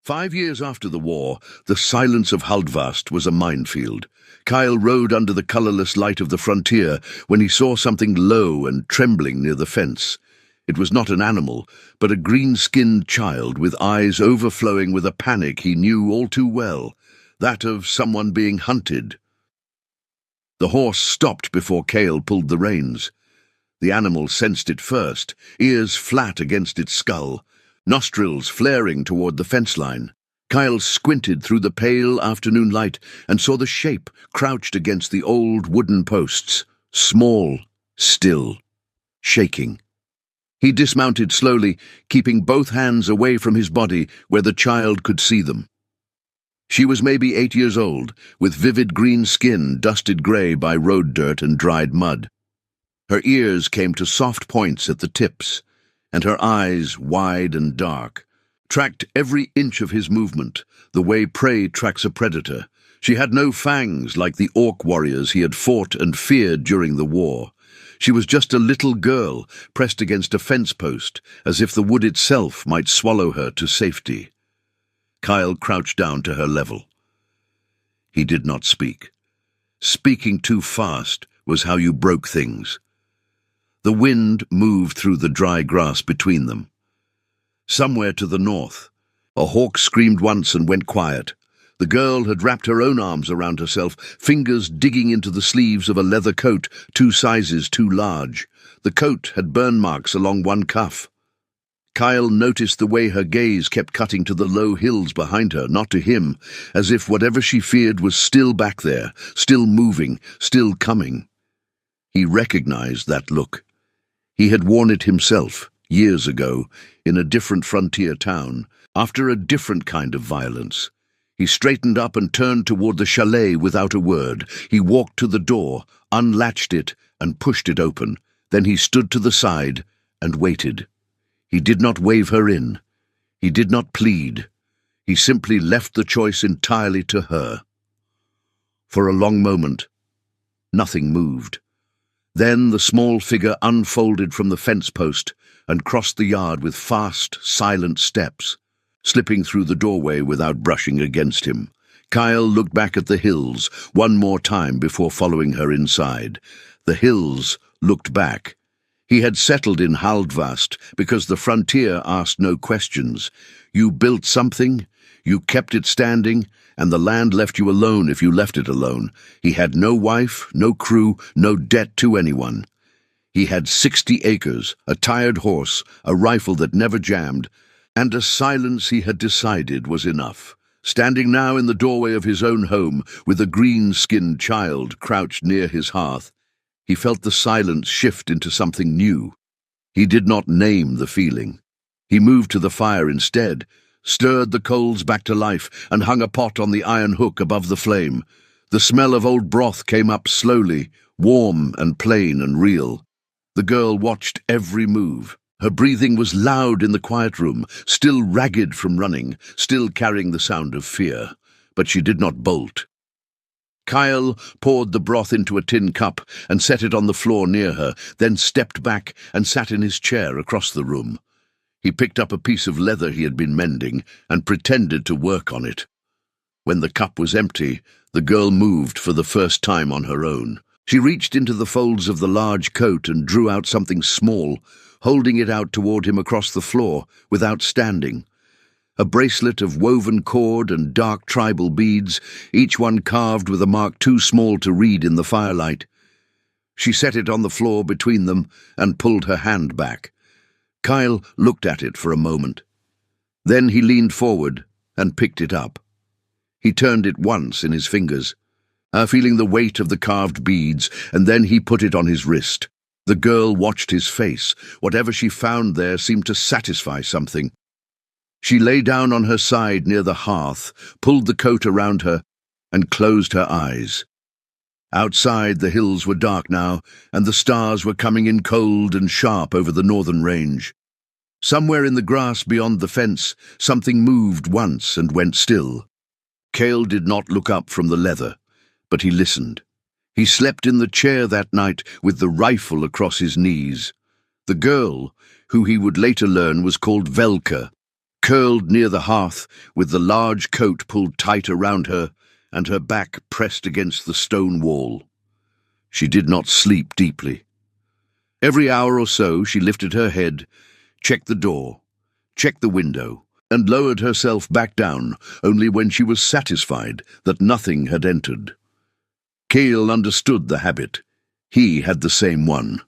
5 years after the war, the silence of Haldvast was a minefield. Kyle rode under the colourless light of the frontier when he saw something low and trembling near the fence. It was not an animal, but a green-skinned child with eyes overflowing with a panic he knew all too well, that of someone being hunted. The horse stopped before Kyle pulled the reins. The animal sensed it first, ears flat against its skull, nostrils flaring toward the fence line. Kyle squinted through the pale afternoon light and saw the shape crouched against the old wooden posts, small, still, shaking. He dismounted slowly, keeping both hands away from his body where the child could see them. She was maybe 8 years old, with vivid green skin dusted grey by road dirt and dried mud. Her ears came to soft points at the tips, and her eyes, wide and dark, tracked every inch of his movement, the way prey tracks a predator. She had no fangs like the orc warriors he had fought and feared during the war. She was just a little girl pressed against a fence post, as if the wood itself might swallow her to safety. Kyle crouched down to her level. He did not speak. Speaking too fast was how you broke things. The wind moved through the dry grass between them. Somewhere to the north, a hawk screamed once and went quiet. The girl had wrapped her own arms around herself, fingers digging into the sleeves of a leather coat 2 sizes too large. The coat had burn marks along one cuff. Kyle noticed the way her gaze kept cutting to the low hills behind her, not to him, as if whatever she feared was still back there, still moving, still coming. He recognized that look. He had worn it himself, years ago, in a different frontier town, after a different kind of violence. He straightened up and turned toward the chalet without a word. He walked to the door, unlatched it, and pushed it open. Then he stood to the side and waited. He did not wave her in. He did not plead. He simply left the choice entirely to her. For a long moment, nothing moved. Then the small figure unfolded from the fence post and crossed the yard with fast, silent steps, slipping through the doorway without brushing against him. Kyle looked back at the hills one more time before following her inside. The hills looked back. He had settled in Haldvast because the frontier asked no questions. You built something, you kept it standing, and the land left you alone if you left it alone. He had no wife, no crew, no debt to anyone. He had 60 acres, a tired horse, a rifle that never jammed, and a silence he had decided was enough. Standing now in the doorway of his own home, with a green-skinned child crouched near his hearth, he felt the silence shift into something new. He did not name the feeling. He moved to the fire instead, stirred the coals back to life, and hung a pot on the iron hook above the flame. The smell of old broth came up slowly, warm and plain and real. The girl watched every move. Her breathing was loud in the quiet room, still ragged from running, still carrying the sound of fear. But she did not bolt. Kyle poured the broth into a tin cup and set it on the floor near her, then stepped back and sat in his chair across the room. He picked up a piece of leather he had been mending and pretended to work on it. When the cup was empty, the girl moved for the first time on her own. She reached into the folds of the large coat and drew out something small, holding it out toward him across the floor, without standing. A bracelet of woven cord and dark tribal beads, each one carved with a mark too small to read in the firelight. She set it on the floor between them and pulled her hand back. Kyle looked at it for a moment. Then he leaned forward and picked it up. He turned it once in his fingers, feeling the weight of the carved beads, and then he put it on his wrist. The girl watched his face. Whatever she found there seemed to satisfy something. She lay down on her side near the hearth, pulled the coat around her, and closed her eyes. Outside, the hills were dark now, and the stars were coming in cold and sharp over the northern range. Somewhere in the grass beyond the fence, something moved once and went still. Kyle did not look up from the leather, but he listened. He slept in the chair that night with the rifle across his knees. The girl, who he would later learn was called Velka, curled near the hearth, with the large coat pulled tight around her and her back pressed against the stone wall. She did not sleep deeply. Every hour or so she lifted her head, checked the door, checked the window, and lowered herself back down only when she was satisfied that nothing had entered. Kael understood the habit. He had the same one.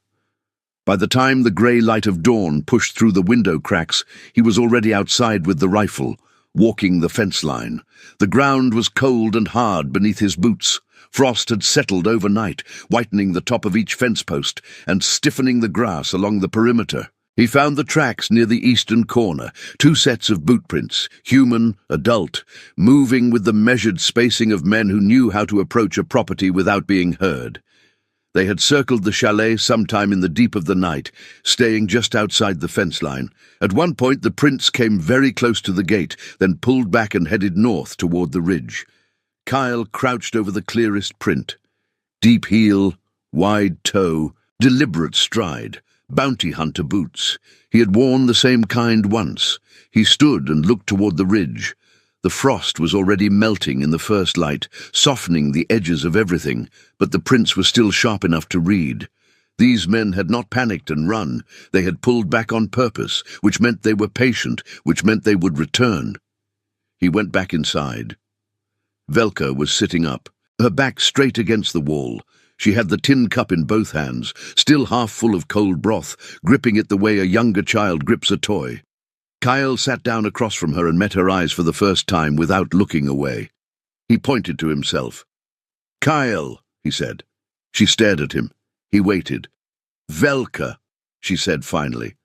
By the time the grey light of dawn pushed through the window cracks, he was already outside with the rifle, walking the fence line. The ground was cold and hard beneath his boots. Frost had settled overnight, whitening the top of each fence post and stiffening the grass along the perimeter. He found the tracks near the eastern corner, 2 sets of boot prints, human, adult, moving with the measured spacing of men who knew how to approach a property without being heard. They had circled the chalet sometime in the deep of the night, staying just outside the fence line. At one point the prints came very close to the gate, then pulled back and headed north toward the ridge. Kael crouched over the clearest print. Deep heel, wide toe, deliberate stride, bounty hunter boots. He had worn the same kind once. He stood and looked toward the ridge. The frost was already melting in the first light, softening the edges of everything, but the prints were still sharp enough to read. These men had not panicked and run. They had pulled back on purpose, which meant they were patient, which meant they would return. He went back inside. Velka was sitting up, her back straight against the wall. She had the tin cup in both hands, still half full of cold broth, gripping it the way a younger child grips a toy. Kael sat down across from her and met her eyes for the first time without looking away. He pointed to himself. "Kael," he said. She stared at him. He waited. "Velka," she said finally.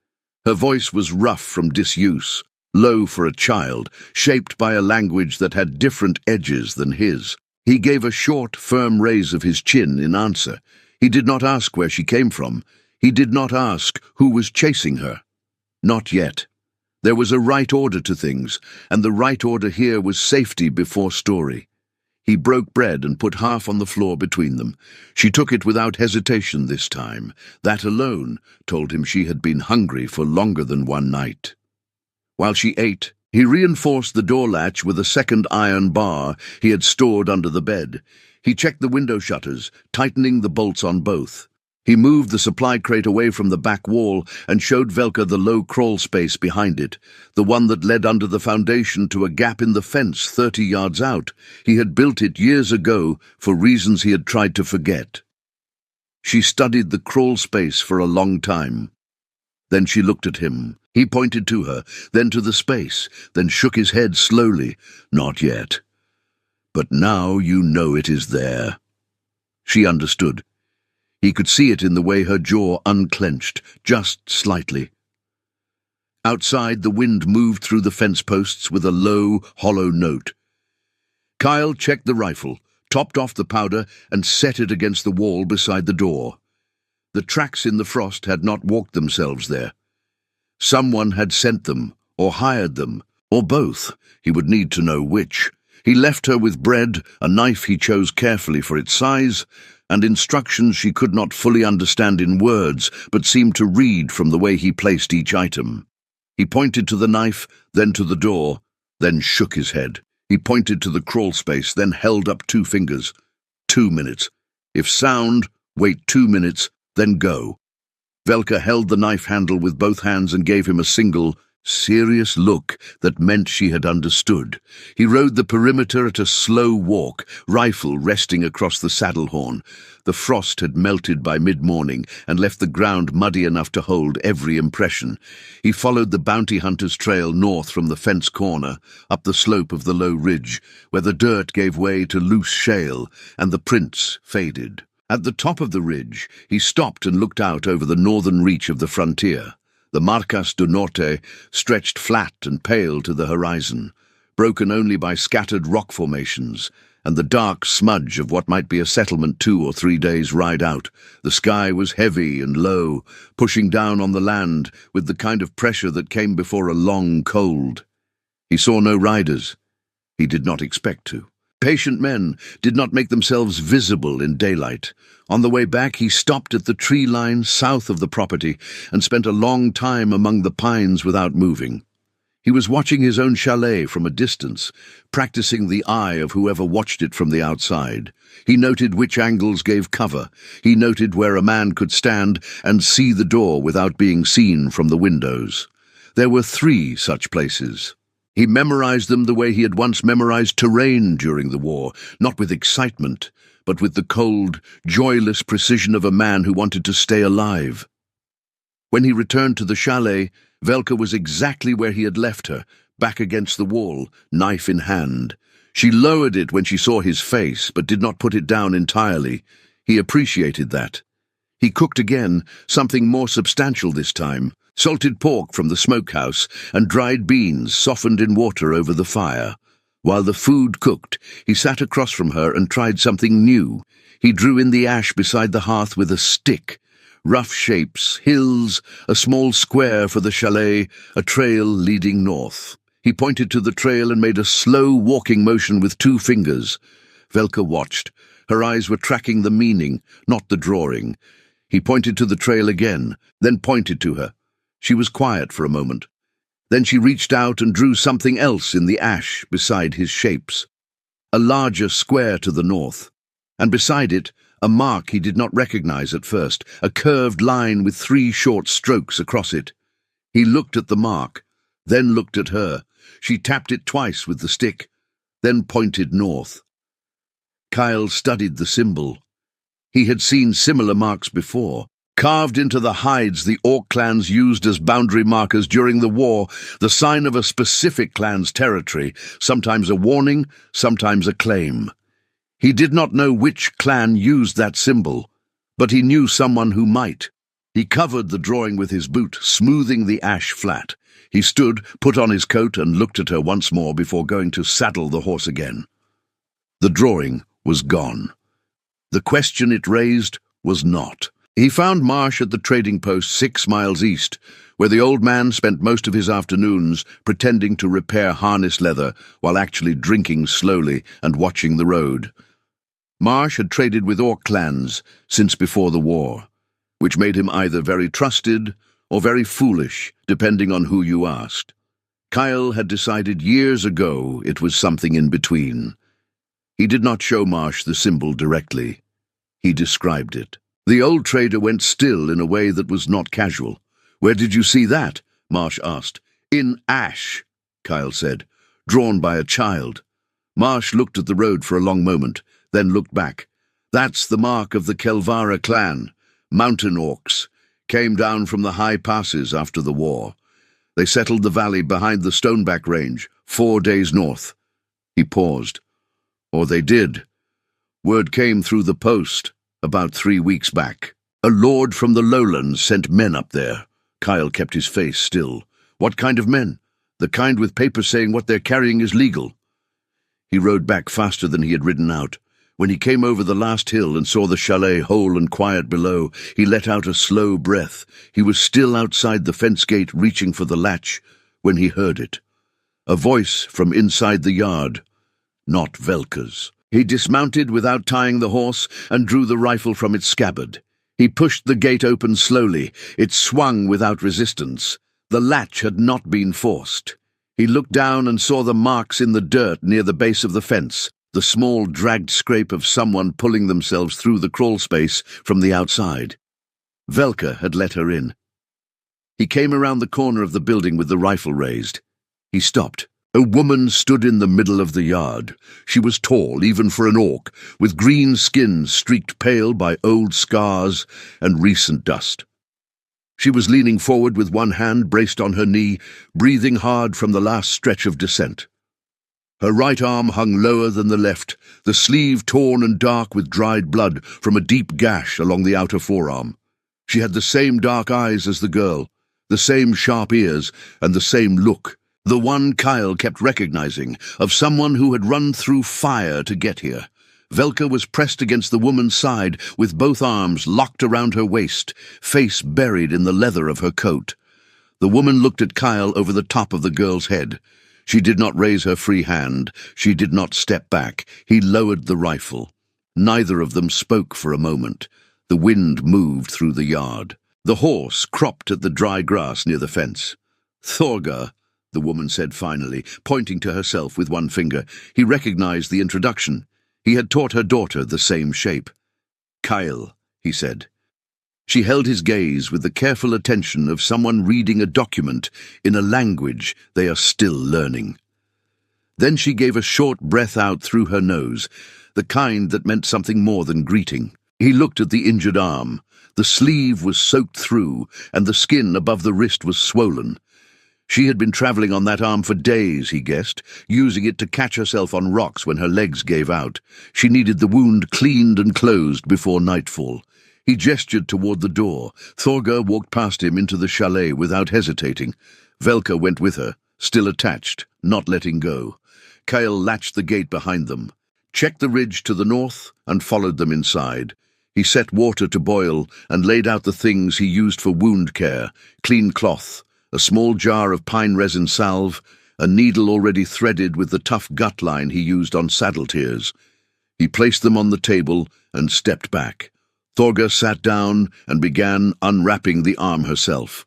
Her voice was rough from disuse, low for a child, shaped by a language that had different edges than his. He gave a short, firm raise of his chin in answer. He did not ask where she came from. He did not ask who was chasing her. Not yet. There was a right order to things, and the right order here was safety before story. He broke bread and put half on the floor between them. She took it without hesitation this time. That alone told him she had been hungry for longer than one night. While she ate, he reinforced the door latch with a second iron bar he had stored under the bed. He checked the window shutters, tightening the bolts on both. He moved the supply crate away from the back wall and showed Velka the low crawl space behind it, the one that led under the foundation to a gap in the fence 30 yards out. He had built it years ago for reasons he had tried to forget. She studied the crawl space for a long time. Then she looked at him. He pointed to her, then to the space, then shook his head slowly. "Not yet. But now you know it is there." She understood. He could see it in the way her jaw unclenched, just slightly. Outside, the wind moved through the fence posts with a low, hollow note. Kael checked the rifle, topped off the powder, and set it against the wall beside the door. The tracks in the frost had not walked themselves there. Someone had sent them, or hired them, or both. He would need to know which. He left her with bread, a knife he chose carefully for its size, and instructions she could not fully understand in words, but seemed to read from the way he placed each item. He pointed to the knife, then to the door, then shook his head. He pointed to the crawl space, then held up 2 fingers. 2 minutes. If sound, wait 2 minutes, then go. Velka held the knife handle with both hands and gave him a single, serious look that meant she had understood. He rode the perimeter at a slow walk, rifle resting across the saddle horn. The frost had melted by mid-morning and left the ground muddy enough to hold every impression. He followed the bounty hunter's trail north from the fence corner, up the slope of the low ridge, where the dirt gave way to loose shale and the prints faded. At the top of the ridge, he stopped and looked out over the northern reach of the frontier. The Marcas do Norte stretched flat and pale to the horizon, broken only by scattered rock formations, and the dark smudge of what might be a settlement 2 or 3 days' ride out. The sky was heavy and low, pushing down on the land with the kind of pressure that came before a long cold. He saw no riders. He did not expect to. Patient men did not make themselves visible in daylight. On the way back, he stopped at the tree line south of the property and spent a long time among the pines without moving. He was watching his own chalet from a distance, practicing the eye of whoever watched it from the outside. He noted which angles gave cover. He noted where a man could stand and see the door without being seen from the windows. There were 3 such places. He memorized them the way he had once memorized terrain during the war, not with excitement, but with the cold, joyless precision of a man who wanted to stay alive. When he returned to the chalet, Velka was exactly where he had left her, back against the wall, knife in hand. She lowered it when she saw his face, but did not put it down entirely. He appreciated that. He cooked again, something more substantial this time, salted pork from the smokehouse and dried beans softened in water over the fire. While the food cooked, he sat across from her and tried something new. He drew in the ash beside the hearth with a stick. Rough shapes, hills, a small square for the chalet, a trail leading north. He pointed to the trail and made a slow walking motion with 2 fingers. Velka watched. Her eyes were tracking the meaning, not the drawing. He pointed to the trail again, then pointed to her. She was quiet for a moment. Then she reached out and drew something else in the ash beside his shapes. A larger square to the north, and beside it, a mark he did not recognize at first, a curved line with 3 short strokes across it. He looked at the mark, then looked at her. She tapped it twice with the stick, then pointed north. Kyle studied the symbol. He had seen similar marks before, carved into the hides the Orc clans used as boundary markers during the war, the sign of a specific clan's territory, sometimes a warning, sometimes a claim. He did not know which clan used that symbol, but he knew someone who might. He covered the drawing with his boot, smoothing the ash flat. He stood, put on his coat, and looked at her once more before going to saddle the horse again. The drawing was gone. The question it raised was not. He found Marsh at the trading post 6 miles east, where the old man spent most of his afternoons pretending to repair harness leather while actually drinking slowly and watching the road. Marsh had traded with Orc clans since before the war, which made him either very trusted or very foolish, depending on who you asked. Kyle had decided years ago it was something in between. He did not show Marsh the symbol directly. He described it. The old trader went still in a way that was not casual. "Where did you see that?" Marsh asked. "In ash," Kyle said, "drawn by a child." Marsh looked at the road for a long moment, then looked back. "That's the mark of the Kelvara clan, mountain orcs. Came down from the high passes after the war. They settled the valley behind the Stoneback Range, 4 days north." He paused. "Or they did. Word came through the post about 3 weeks back. A lord from the lowlands sent men up there." Kyle kept his face still. "What kind of men? The kind with papers saying what they're carrying is legal." He rode back faster than he had ridden out. When he came over the last hill and saw the chalet whole and quiet below, he let out a slow breath. He was still outside the fence gate reaching for the latch when he heard it. A voice from inside the yard. Not Velka's. He dismounted without tying the horse and drew the rifle from its scabbard. He pushed the gate open slowly. It swung without resistance. The latch had not been forced. He looked down and saw the marks in the dirt near the base of the fence, the small dragged scrape of someone pulling themselves through the crawl space from the outside. Velka had let her in. He came around the corner of the building with the rifle raised. He stopped. A woman stood in the middle of the yard. She was tall, even for an orc, with green skin streaked pale by old scars and recent dust. She was leaning forward with one hand braced on her knee, breathing hard from the last stretch of descent. Her right arm hung lower than the left, the sleeve torn and dark with dried blood from a deep gash along the outer forearm. She had the same dark eyes as the girl, the same sharp ears, and the same look, the one Kyle kept recognizing, of someone who had run through fire to get here. Velka was pressed against the woman's side, with both arms locked around her waist, face buried in the leather of her coat. The woman looked at Kyle over the top of the girl's head. She did not raise her free hand. She did not step back. He lowered the rifle. Neither of them spoke for a moment. The wind moved through the yard. The horse cropped at the dry grass near the fence. Thorgar, the woman said finally, pointing to herself with one finger. He recognized the introduction. He had taught her daughter the same shape. Kyle, he said. She held his gaze with the careful attention of someone reading a document in a language they are still learning. Then she gave a short breath out through her nose, the kind that meant something more than greeting. He looked at the injured arm. The sleeve was soaked through, and the skin above the wrist was swollen. She had been travelling on that arm for days, he guessed, using it to catch herself on rocks when her legs gave out. She needed the wound cleaned and closed before nightfall. He gestured toward the door. Thorgar walked past him into the chalet without hesitating. Velka went with her, still attached, not letting go. Kyle latched the gate behind them, checked the ridge to the north, and followed them inside. He set water to boil and laid out the things he used for wound care: clean cloth, a small jar of pine resin salve, a needle already threaded with the tough gut line he used on saddle tears. He placed them on the table and stepped back. Thorgar sat down and began unwrapping the arm herself.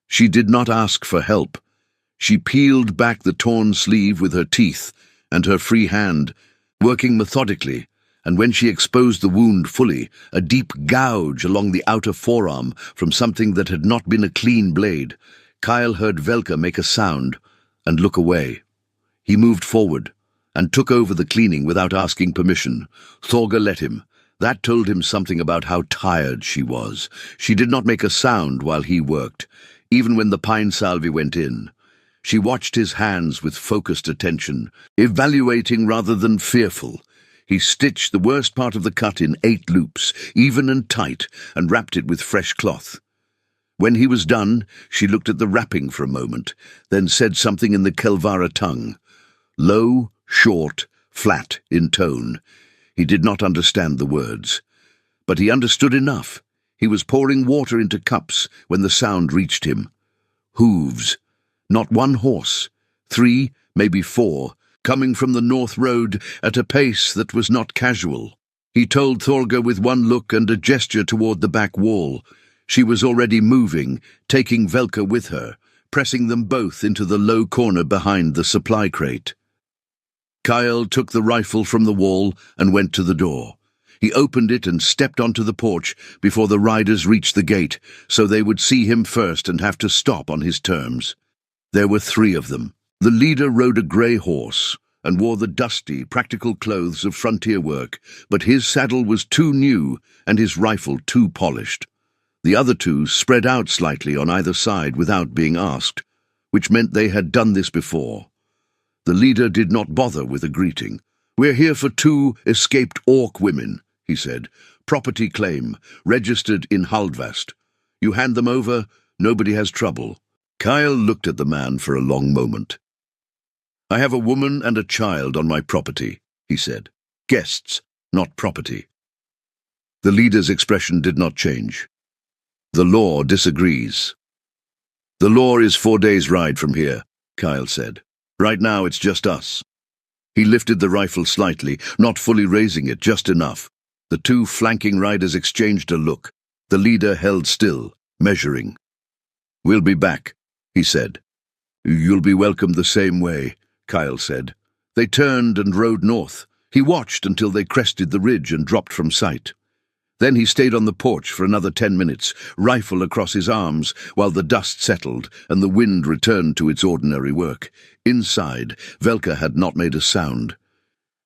She did not ask for help. She peeled back the torn sleeve with her teeth and her free hand, working methodically, and when she exposed the wound fully, a deep gouge along the outer forearm from something that had not been a clean blade, Kyle heard Velka make a sound and look away. He moved forward and took over the cleaning without asking permission. Thorgar let him. That told him something about how tired she was. She did not make a sound while he worked, even when the pine salve went in. She watched his hands with focused attention, evaluating rather than fearful. He stitched the worst part of the cut in 8 loops, even and tight, and wrapped it with fresh cloth. When he was done, she looked at the wrapping for a moment, then said something in the Kelvara tongue. Low, short, flat in tone. He did not understand the words, but he understood enough. He was pouring water into cups when the sound reached him. Hooves. Not one horse. 3, maybe 4, coming from the north road at a pace that was not casual. He told Thorgar with one look and a gesture toward the back wall. She was already moving, taking Velka with her, pressing them both into the low corner behind the supply crate. Kyle took the rifle from the wall and went to the door. He opened it and stepped onto the porch before the riders reached the gate, so they would see him first and have to stop on his terms. There were 3 of them. The leader rode a grey horse and wore the dusty, practical clothes of frontier work, but his saddle was too new and his rifle too polished. The other 2 spread out slightly on either side without being asked, which meant they had done this before. The leader did not bother with a greeting. "We're here for 2 escaped orc women," he said. "Property claim, registered in Haldvast. You hand them over, nobody has trouble." Kyle looked at the man for a long moment. "I have a woman and a child on my property," he said. "Guests, not property." The leader's expression did not change. "The law disagrees." "The law is 4 days' ride from here," Kyle said. "Right now it's just us." He lifted the rifle slightly, not fully raising it, just enough. The 2 flanking riders exchanged a look. The leader held still, measuring. "We'll be back," he said. "You'll be welcome the same way," Kyle said. They turned and rode north. He watched until they crested the ridge and dropped from sight. Then he stayed on the porch for another 10 minutes, rifle across his arms, while the dust settled and the wind returned to its ordinary work. Inside, Velka had not made a sound.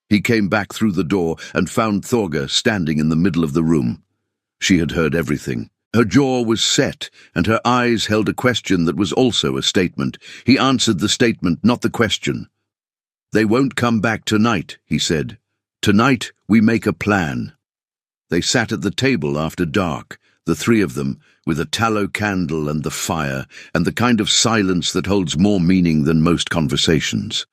He came back through the door and found Thorgar standing in the middle of the room. She had heard everything. Her jaw was set, and her eyes held a question that was also a statement. He answered the statement, not the question. "They won't come back tonight," he said. "Tonight we make a plan." They sat at the table after dark, the 3 of them, with a tallow candle and the fire, and the kind of silence that holds more meaning than most conversations.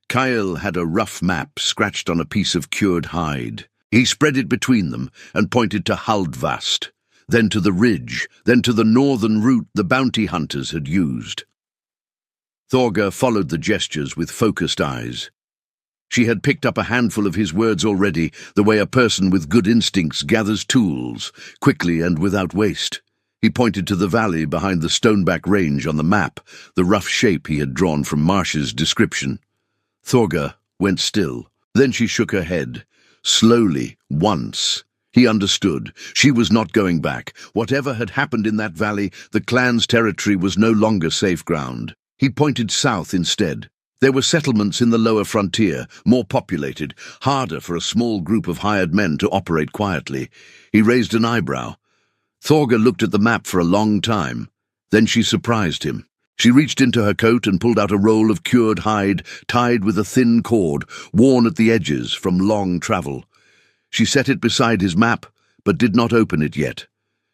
Kyle had a rough map scratched on a piece of cured hide. He spread it between them and pointed to Haldvast, then to the ridge, then to the northern route the bounty hunters had used. Thorgar followed the gestures with focused eyes. She had picked up a handful of his words already, the way a person with good instincts gathers tools, quickly and without waste. He pointed to the valley behind the Stoneback Range on the map, the rough shape he had drawn from Marsh's description. Thorga went still. Then she shook her head. Slowly, once. He understood. She was not going back. Whatever had happened in that valley, the clan's territory was no longer safe ground. He pointed south instead. There were settlements in the lower frontier, more populated, harder for a small group of hired men to operate quietly. He raised an eyebrow. Thorga looked at the map for a long time. Then she surprised him. She reached into her coat and pulled out a roll of cured hide tied with a thin cord, worn at the edges from long travel. She set it beside his map, but did not open it yet.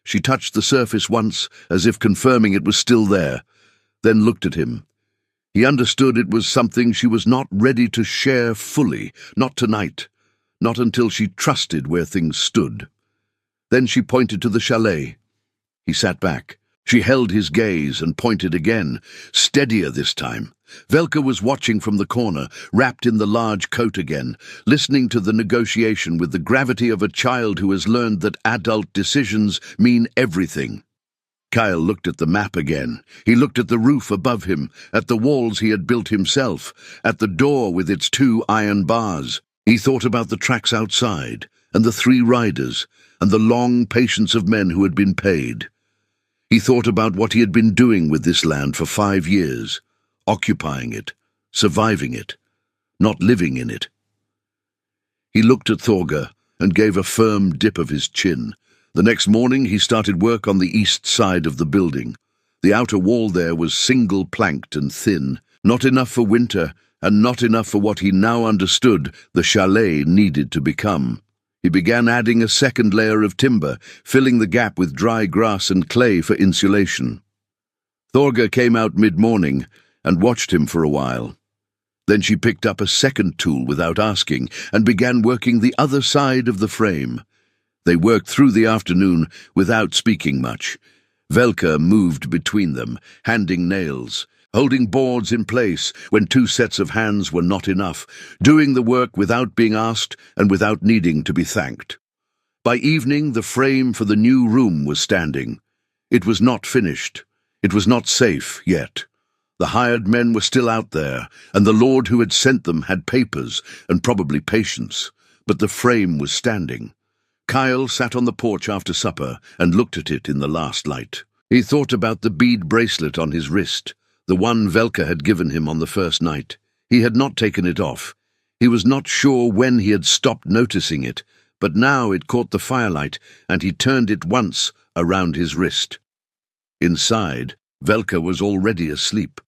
She touched the surface once, as if confirming it was still there, then looked at him. He understood it was something she was not ready to share fully, not tonight, not until she trusted where things stood. Then she pointed to the chalet. He sat back. She held his gaze and pointed again, steadier this time. Velka was watching from the corner, wrapped in the large coat again, listening to the negotiation with the gravity of a child who has learned that adult decisions mean everything. Kyle looked at the map again. He looked at the roof above him, at the walls he had built himself, at the door with its 2 iron bars. He thought about the tracks outside, and the 3 riders, and the long patience of men who had been paid. He thought about what he had been doing with this land for 5 years, occupying it, surviving it, not living in it. He looked at Thorga and gave a firm dip of his chin. The next morning he started work on the east side of the building. The outer wall there was single-planked and thin, not enough for winter and not enough for what he now understood the chalet needed to become. He began adding a second layer of timber, filling the gap with dry grass and clay for insulation. Thorga came out mid-morning and watched him for a while. Then she picked up a second tool without asking and began working the other side of the frame. They worked through the afternoon without speaking much. Velka moved between them, handing nails, holding boards in place when 2 sets of hands were not enough, doing the work without being asked and without needing to be thanked. By evening, the frame for the new room was standing. It was not finished. It was not safe yet. The hired men were still out there, and the Lord who had sent them had papers and probably patience, but the frame was standing. Kyle sat on the porch after supper and looked at it in the last light. He thought about the bead bracelet on his wrist, the one Velka had given him on the first night. He had not taken it off. He was not sure when he had stopped noticing it, but now it caught the firelight, and he turned it once around his wrist. Inside, Velka was already asleep.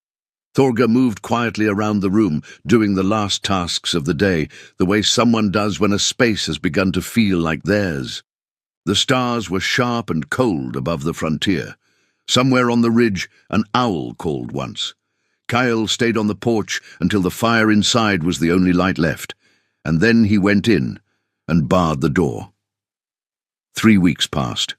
Thorga moved quietly around the room, doing the last tasks of the day, the way someone does when a space has begun to feel like theirs. The stars were sharp and cold above the frontier. Somewhere on the ridge, an owl called once. Kyle stayed on the porch until the fire inside was the only light left, and then he went in and barred the door. 3 weeks passed.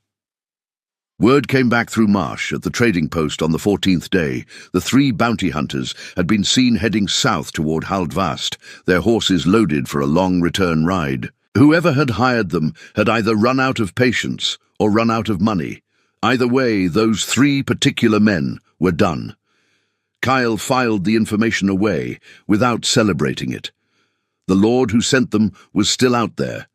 Word came back through Marsh at the trading post on the 14th day. The 3 bounty hunters had been seen heading south toward Haldvast, their horses loaded for a long return ride. Whoever had hired them had either run out of patience or run out of money. Either way, those 3 particular men were done. Kyle filed the information away without celebrating it. The Lord who sent them was still out there,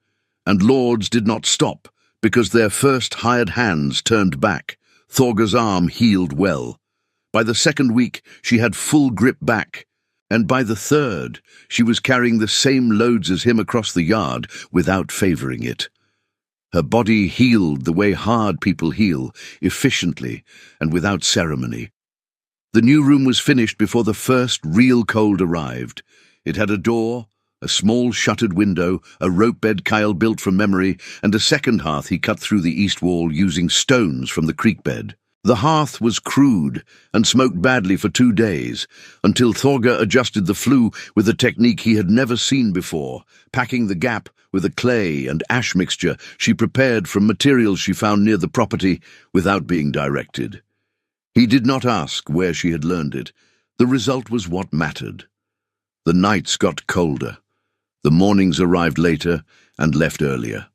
and lords did not stop, because their first hired hands turned back. Thorga's arm healed well. By the 2nd week, she had full grip back, and by the 3rd, she was carrying the same loads as him across the yard without favoring it. Her body healed the way hard people heal, efficiently and without ceremony. The new room was finished before the first real cold arrived. It had a door, a small shuttered window, a rope bed Kyle built from memory, and a second hearth he cut through the east wall using stones from the creek bed. The hearth was crude and smoked badly for 2 days, until Thorga adjusted the flue with a technique he had never seen before, packing the gap with a clay and ash mixture she prepared from materials she found near the property without being directed. He did not ask where she had learned it. The result was what mattered. The nights got colder. The mornings arrived later and left earlier.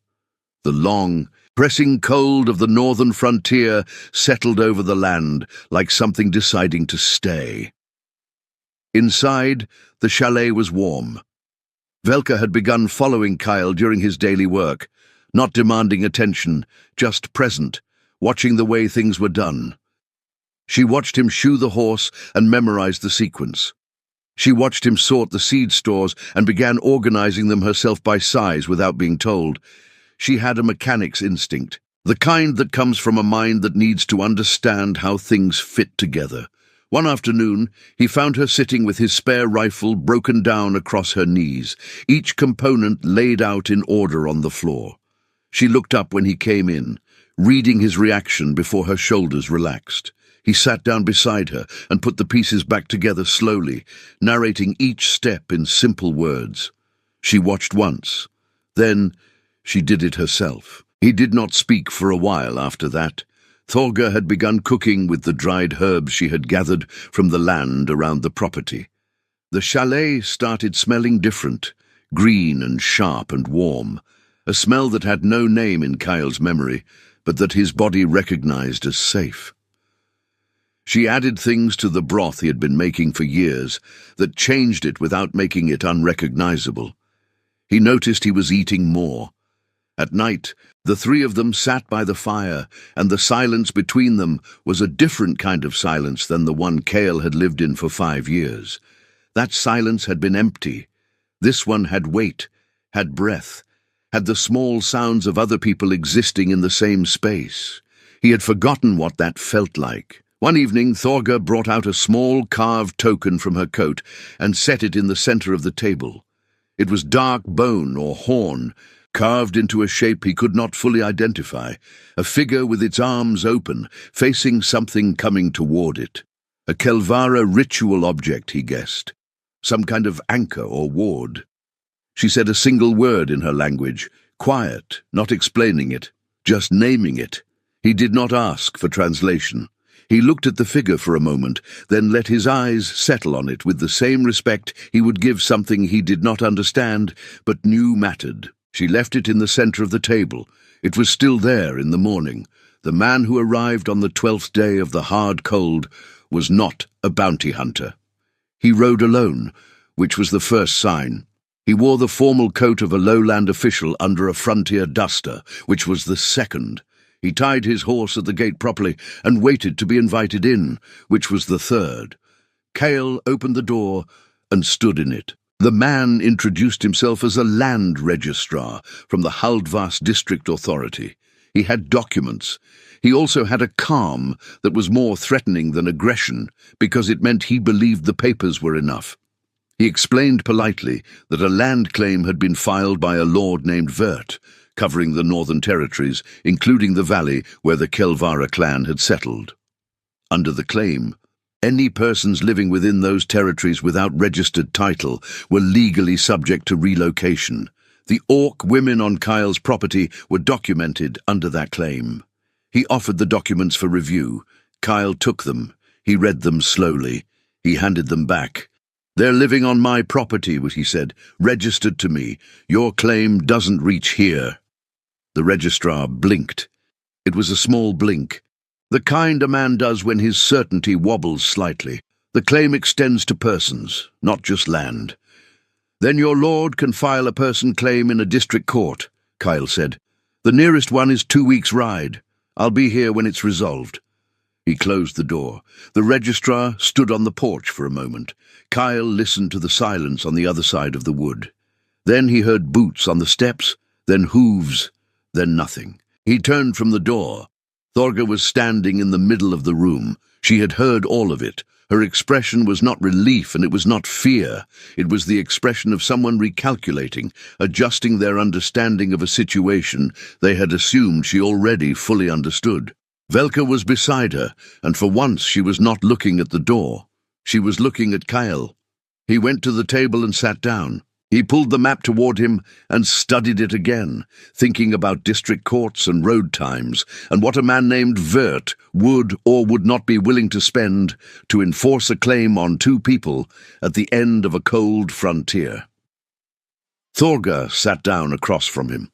The long, Pressing cold of the northern frontier settled over the land like something deciding to stay. Inside, the chalet was warm. Velka had begun following Kyle during his daily work, not demanding attention, just present, watching the way things were done. She watched him shoe the horse and memorized the sequence. She watched him sort the seed stores and began organizing them herself by size without being told. She had a mechanic's instinct, the kind that comes from a mind that needs to understand how things fit together. One afternoon, he found her sitting with his spare rifle broken down across her knees, each component laid out in order on the floor. She looked up when he came in, reading his reaction before her shoulders relaxed. He sat down beside her and put the pieces back together slowly, narrating each step in simple words. She watched once. Then she did it herself. He did not speak for a while after that. Thorga had begun cooking with the dried herbs she had gathered from the land around the property. The chalet started smelling different, green and sharp and warm, a smell that had no name in Kyle's memory, but that his body recognized as safe. She added things to the broth he had been making for years that changed it without making it unrecognizable. He noticed he was eating more. At night, the three of them sat by the fire, and the silence between them was a different kind of silence than the one Kale had lived in for 5 years. That silence had been empty. This one had weight, had breath, had the small sounds of other people existing in the same space. He had forgotten what that felt like. One evening, Thorga brought out a small carved token from her coat and set it in the center of the table. It was dark bone or horn, carved into a shape he could not fully identify, a figure with its arms open, facing something coming toward it. A Kelvara ritual object, he guessed. Some kind of anchor or ward. She said a single word in her language, quiet, not explaining it, just naming it. He did not ask for translation. He looked at the figure for a moment, then let his eyes settle on it with the same respect he would give something he did not understand but knew mattered. She left it in the center of the table. It was still there in the morning. The man who arrived on the 12th day of the hard cold was not a bounty hunter. He rode alone, which was the first sign. He wore the formal coat of a lowland official under a frontier duster, which was the second. He tied his horse at the gate properly and waited to be invited in, which was the third. Kale opened the door and stood in it. The man introduced himself as a land registrar from the Haldvast District Authority. He had documents. He also had a calm that was more threatening than aggression, because it meant he believed the papers were enough. He explained politely that a land claim had been filed by a lord named Vert, covering the northern territories, including the valley where the Kelvara clan had settled. Under the claim, any persons living within those territories without registered title were legally subject to relocation. The Orc women on Kyle's property were documented under that claim. He offered the documents for review. Kyle took them. He read them slowly. He handed them back. "They're living on my property," he said, "registered to me. Your claim doesn't reach here." The registrar blinked. It was a small blink, the kind a man does when his certainty wobbles slightly. "The claim extends to persons, not just land." "Then your lord can file a person claim in a district court," Kyle said. "The nearest one is 2 weeks' ride. I'll be here when it's resolved." He closed the door. The registrar stood on the porch for a moment. Kyle listened to the silence on the other side of the wood. Then he heard boots on the steps, then hooves, then nothing. He turned from the door. Thorga was standing in the middle of the room. She had heard all of it. Her expression was not relief and it was not fear. It was the expression of someone recalculating, adjusting their understanding of a situation they had assumed she already fully understood. Velka was beside her, and for once she was not looking at the door. She was looking at Kyle. He went to the table and sat down. He pulled the map toward him and studied it again, thinking about district courts and road times, and what a man named Vert would or would not be willing to spend to enforce a claim on 2 people at the end of a cold frontier. Thorga sat down across from him.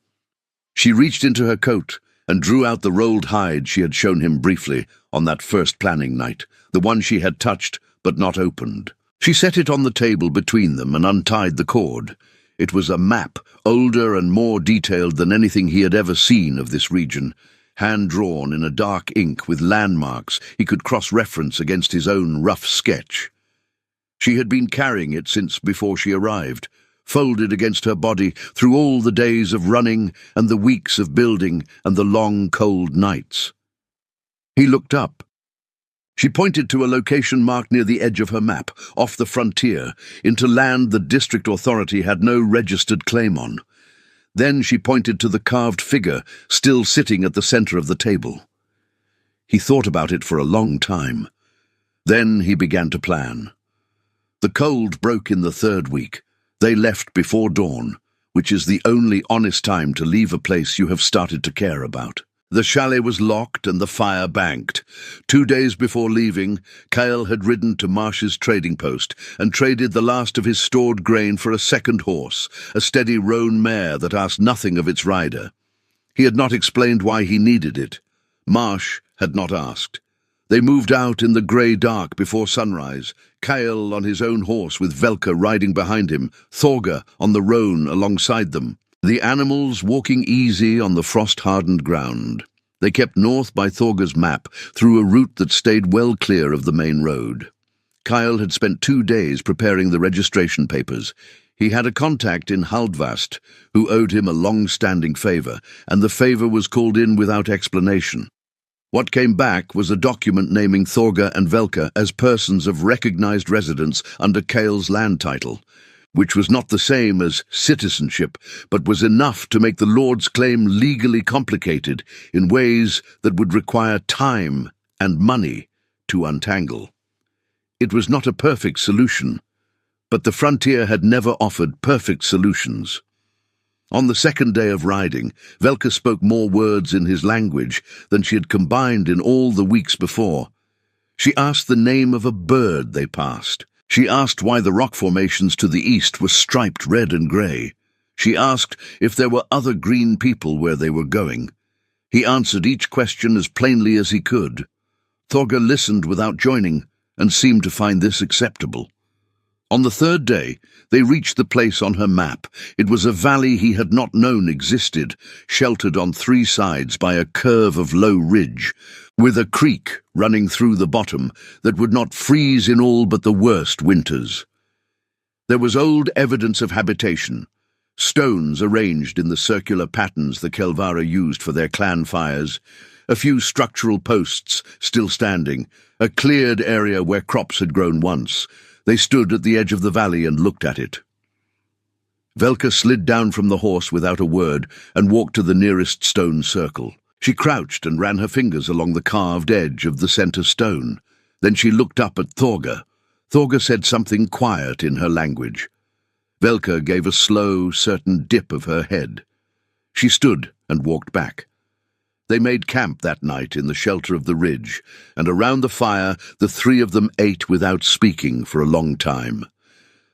She reached into her coat and drew out the rolled hide she had shown him briefly on that first planning night, the one she had touched but not opened. She set it on the table between them and untied the cord. It was a map, older and more detailed than anything he had ever seen of this region, hand-drawn in a dark ink with landmarks he could cross-reference against his own rough sketch. She had been carrying it since before she arrived, folded against her body through all the days of running and the weeks of building and the long, cold nights. He looked up. She pointed to a location marked near the edge of her map, off the frontier, into land the district authority had no registered claim on. Then she pointed to the carved figure still sitting at the center of the table. He thought about it for a long time. Then he began to plan. The cold broke in the third week. They left before dawn, which is the only honest time to leave a place you have started to care about. The chalet was locked and the fire banked. 2 days before leaving, Kyle had ridden to Marsh's trading post and traded the last of his stored grain for a second horse, a steady roan mare that asked nothing of its rider. He had not explained why he needed it. Marsh had not asked. They moved out in the grey dark before sunrise, Kyle on his own horse with Velka riding behind him, Thorga on the roan alongside them. The animals walking easy on the frost-hardened ground. They kept north by Thorga's map, through a route that stayed well clear of the main road. Kyle had spent 2 days preparing the registration papers. He had a contact in Haldvast who owed him a long-standing favour, and the favour was called in without explanation. What came back was a document naming Thorga and Velka as persons of recognized residence under Kyle's land title, which was not the same as citizenship, but was enough to make the Lord's claim legally complicated in ways that would require time and money to untangle. It was not a perfect solution, but the frontier had never offered perfect solutions. On the second day of riding, Velka spoke more words in his language than she had combined in all the weeks before. She asked the name of a bird they passed. She asked why the rock formations to the east were striped red and grey. She asked if there were other green people where they were going. He answered each question as plainly as he could. Thorga listened without joining and seemed to find this acceptable. On the third day, they reached the place on her map. It was a valley he had not known existed, sheltered on 3 sides by a curve of low ridge, with a creek running through the bottom that would not freeze in all but the worst winters. There was old evidence of habitation, stones arranged in the circular patterns the Kelvara used for their clan fires, a few structural posts still standing, a cleared area where crops had grown once. They stood at the edge of the valley and looked at it. Velka slid down from the horse without a word and walked to the nearest stone circle. She crouched and ran her fingers along the carved edge of the center stone. Then she looked up at Thorga. Thorga said something quiet in her language. Velka gave a slow, certain dip of her head. She stood and walked back. They made camp that night in the shelter of the ridge, and around the fire the 3 of them ate without speaking for a long time.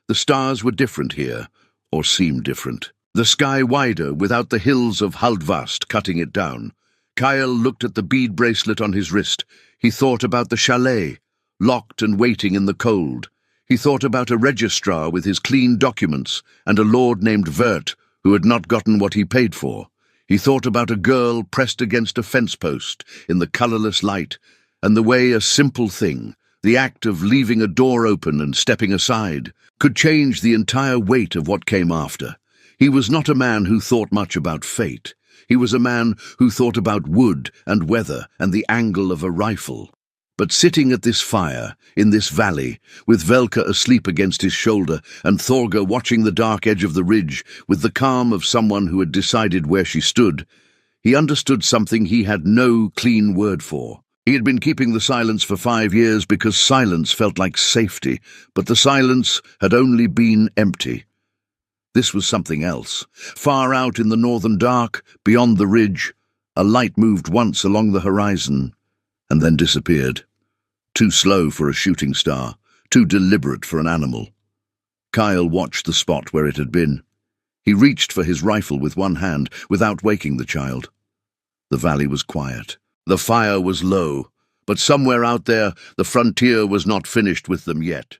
The stars were different here, or seemed different. The sky wider without the hills of Haldvast cutting it down. Kyle looked at the bead bracelet on his wrist. He thought about the chalet, locked and waiting in the cold. He thought about a registrar with his clean documents and a lord named Vert who had not gotten what he paid for. He thought about a girl pressed against a fence post in the colourless light, and the way a simple thing, the act of leaving a door open and stepping aside, could change the entire weight of what came after. He was not a man who thought much about fate. He was a man who thought about wood and weather and the angle of a rifle. But sitting at this fire, in this valley, with Velka asleep against his shoulder and Thorga watching the dark edge of the ridge with the calm of someone who had decided where she stood, he understood something he had no clean word for. He had been keeping the silence for 5 years because silence felt like safety, but the silence had only been empty. This was something else. Far out in the northern dark, beyond the ridge, a light moved once along the horizon and then disappeared. Too slow for a shooting star, too deliberate for an animal. Kyle watched the spot where it had been. He reached for his rifle with one hand without waking the child. The valley was quiet. The fire was low, but somewhere out there, the frontier was not finished with them yet.